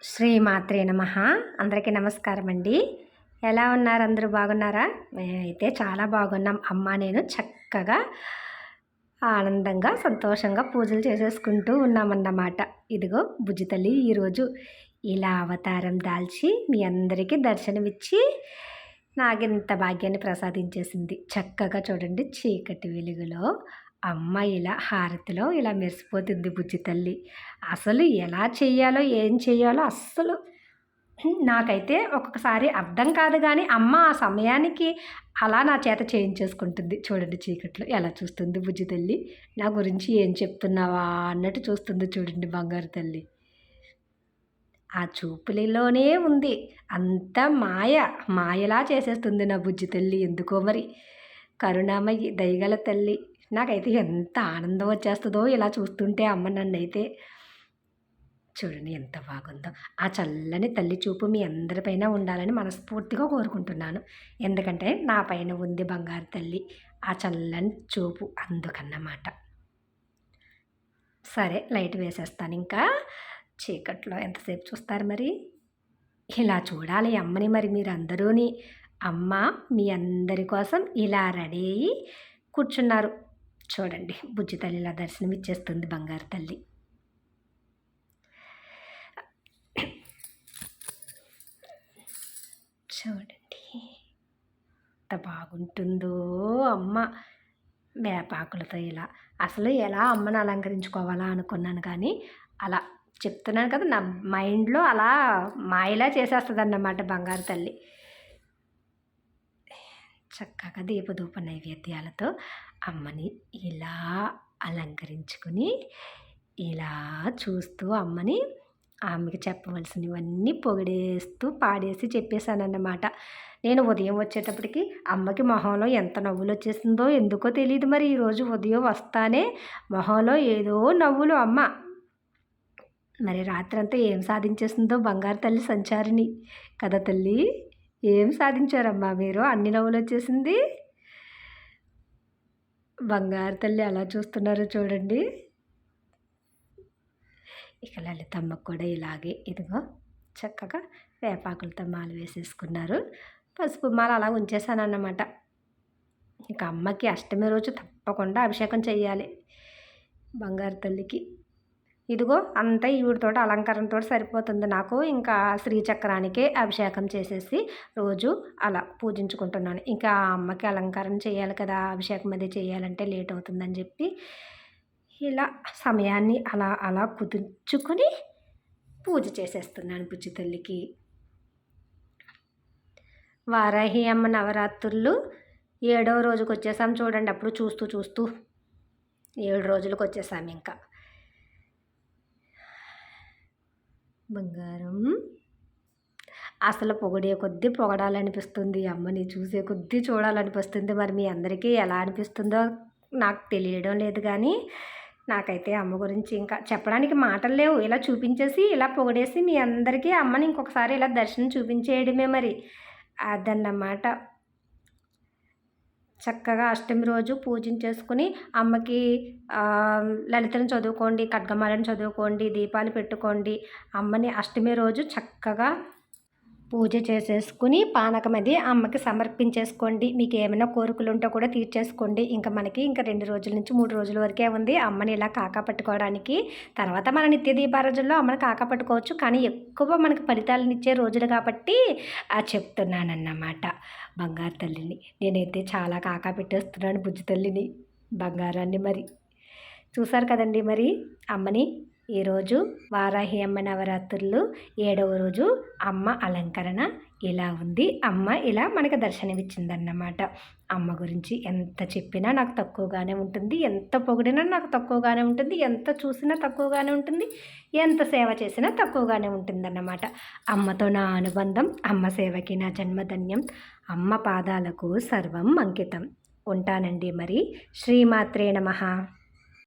శ్రీమాత్రే నమః. అందరికీ నమస్కారం అండి. ఎలా ఉన్నారు? అందరూ బాగున్నారా? మేమైతే చాలా బాగున్నాం. అమ్మ నేను చక్కగా ఆనందంగా సంతోషంగా పూజలు చేసేసుకుంటూ ఉన్నామన్నమాట. ఇదిగో బుజ్జి తల్లి ఈరోజు ఇలా అవతారం దాల్చి మీ అందరికీ దర్శనమిచ్చి నాకింత భాగ్యాన్ని ప్రసాదించేసింది. చక్కగా చూడండి, చీకటి వెలుగులో అమ్మ ఇలా హారతిలో ఇలా మెరిసిపోతుంది బుజ్జి తల్లి. అసలు ఎలా చెయ్యాలో ఏం చెయ్యాలో అస్సలు నాకైతే ఒక్కొక్కసారి అర్థం కాదు గానీ, అమ్మ ఆ సమయానికి అలా నా చేత చేయించేసుకుంటుంది. చూడండి చీకట్లో ఎలా చూస్తుంది బుజ్జి తల్లి. నా గురించి ఏం చెప్తున్నావా అన్నట్టు చూస్తుంది చూడండి బంగారు తల్లి. ఆ చూపులలోనే ఉంది. అంతా మాయలా చేసేస్తుంది నా బుజ్జి తల్లి. ఎందుకో మరి కరుణామయి దయగల తల్లి. నాకైతే ఎంత ఆనందం వచ్చేస్తుందో ఇలా చూస్తుంటే అమ్మ నన్నైతే. చూడండి ఎంత బాగుందో. ఆ చల్లని తల్లి చూపు మీ అందరిపైన ఉండాలని మనస్ఫూర్తిగా కోరుకుంటున్నాను. ఎందుకంటే నా పైన ఉంది బంగారు తల్లి ఆ చల్లని చూపు, అందుకన్నమాట. సరే లైట్ వేసేస్తాను. ఇంకా చీకట్లో ఎంతసేపు చూస్తారు మరి? ఇలా చూడాలి అమ్మని మరి మీరందరూని. అమ్మ మీ అందరి కోసం ఇలా రెడీ అయ్యి కూర్చున్నారు. చూడండి బుజ్జి తల్లి ఇలా దర్శనం ఇచ్చేస్తుంది బంగారు తల్లి. చూడండి ఎంత బాగుంటుందో అమ్మ వేపాకులతో ఇలా. అసలు ఎలా అమ్మను అలంకరించుకోవాలా అనుకున్నాను కానీ అలా చెప్తున్నాను కదా, నా మైండ్లో అలా మాయలా చేసేస్తుంది అన్నమాట బంగారు తల్లి. చక్కగా దీపధూప నైవేద్యాలతో అమ్మని ఇలా అలంకరించుకుని ఇలా చూస్తూ అమ్మని ఆమెకి చెప్పవలసినవన్నీ పొగిడేస్తూ పాడేసి చెప్పేశానన్నమాట. నేను ఉదయం వచ్చేటప్పటికి అమ్మకి మొహంలో ఎంత నవ్వులు వచ్చేసిందో ఎందుకో తెలియదు. మరి ఈరోజు ఉదయం వస్తానే మొహంలో ఏదో నవ్వులు అమ్మ. మరి రాత్రంతా ఏం సాధించేసిందో బంగారు తల్లి సంచారిని కదా తల్లి. ఏం సాధించారమ్మా మీరు? అన్ని నవ్వులు వచ్చేసింది. బంగారు తల్లి అలా చూస్తున్నారు చూడండి. ఇక లలితమ్మకు కూడా ఇలాగే ఇదిగో చక్కగా వేపాకులతో మాల వేసేసుకున్నారు. పసుపు మాల అలా ఉంచేసానన్నమాట. ఇక అమ్మకి అష్టమి రోజు తప్పకుండా అభిషేకం చెయ్యాలి బంగారు తల్లికి. ఇదిగో అంతా ఈవిడితో అలంకరణతో సరిపోతుంది నాకు. ఇంకా శ్రీచక్రానికే అభిషేకం చేసేసి రోజు అలా పూజించుకుంటున్నాను. ఇంకా అమ్మకి అలంకరణ చేయాలి కదా, అభిషేకం అది చేయాలంటే లేట్ అవుతుందని చెప్పి ఇలా సమయాన్ని అలా అలా కుదుర్చుకొని పూజ చేసేస్తున్నాను బుజ్జి తల్లికి. వారాహి అమ్మ నవరాత్రులు 7వ రోజుకి వచ్చేసాం చూడండి. అప్పుడు చూస్తూ చూస్తూ 7 రోజులకు వచ్చేసాం. ఇంకా బంగారం అసలు పొగిడే కొద్దీ పొగడాలనిపిస్తుంది అమ్మని, చూసే కొద్దీ చూడాలనిపిస్తుంది. మరి మీ అందరికీ ఎలా అనిపిస్తుందో నాకు తెలియడం లేదు కానీ నాకైతే అమ్మ గురించి ఇంకా చెప్పడానికి మాటలు లేవు. ఇలా చూపించేసి ఇలా పొగిడేసి మీ అందరికీ అమ్మని ఇంకొకసారి ఇలా దర్శనం చూపించేయడమే మరి. అదన్నమాట. చక్కగా అష్టమి రోజు పూజించేసుకుని అమ్మకి లలితను చదువుకోండి, ఖడ్గమాలను చదువుకోండి, దీపాలు పెట్టుకోండి. అమ్మని అష్టమి రోజు చక్కగా పూజ చేసేసుకుని పానకం అది అమ్మకి సమర్పించేసుకోండి. మీకు ఏమైనా కోరికలు ఉంటే కూడా తీర్చేసుకోండి. ఇంకా మనకి ఇంకా 2 రోజుల నుంచి 3 రోజుల వరకే ఉంది అమ్మని ఇలా కాకా పట్టుకోవడానికి. తర్వాత మన నిత్య దీపారాధనలో అమ్మని కాకా పట్టుకోవచ్చు, కానీ ఎక్కువ మనకి ఫలితాలను ఇచ్చే రోజులు కాబట్టి చెప్తున్నానన్నమాట బంగారు తల్లిని. నేనైతే చాలా కాకా పెట్టేస్తున్నాను బుజ్జి తల్లిని, బంగారాన్ని. మరి చూసారు కదండి మరి అమ్మని. ఈరోజు వారాహి అమ్మ నవరాత్రులు 7వ రోజు అమ్మ అలంకరణ ఇలా ఉంది. అమ్మ ఇలా మనకు దర్శనమిచ్చిందన్నమాట. అమ్మ గురించి ఎంత చెప్పినా నాకు తక్కువగానే ఉంటుంది, ఎంత పొగిడినా నాకు తక్కువగానే ఉంటుంది, ఎంత చూసినా తక్కువగానే ఉంటుంది, ఎంత సేవ చేసినా తక్కువగానే ఉంటుందన్నమాట. అమ్మతో నా అనుబంధం, అమ్మ సేవకి నా జన్మధన్యం, అమ్మ పాదాలకు సర్వం అంకితం. ఉంటానండి మరి. శ్రీమాత్రే నమః.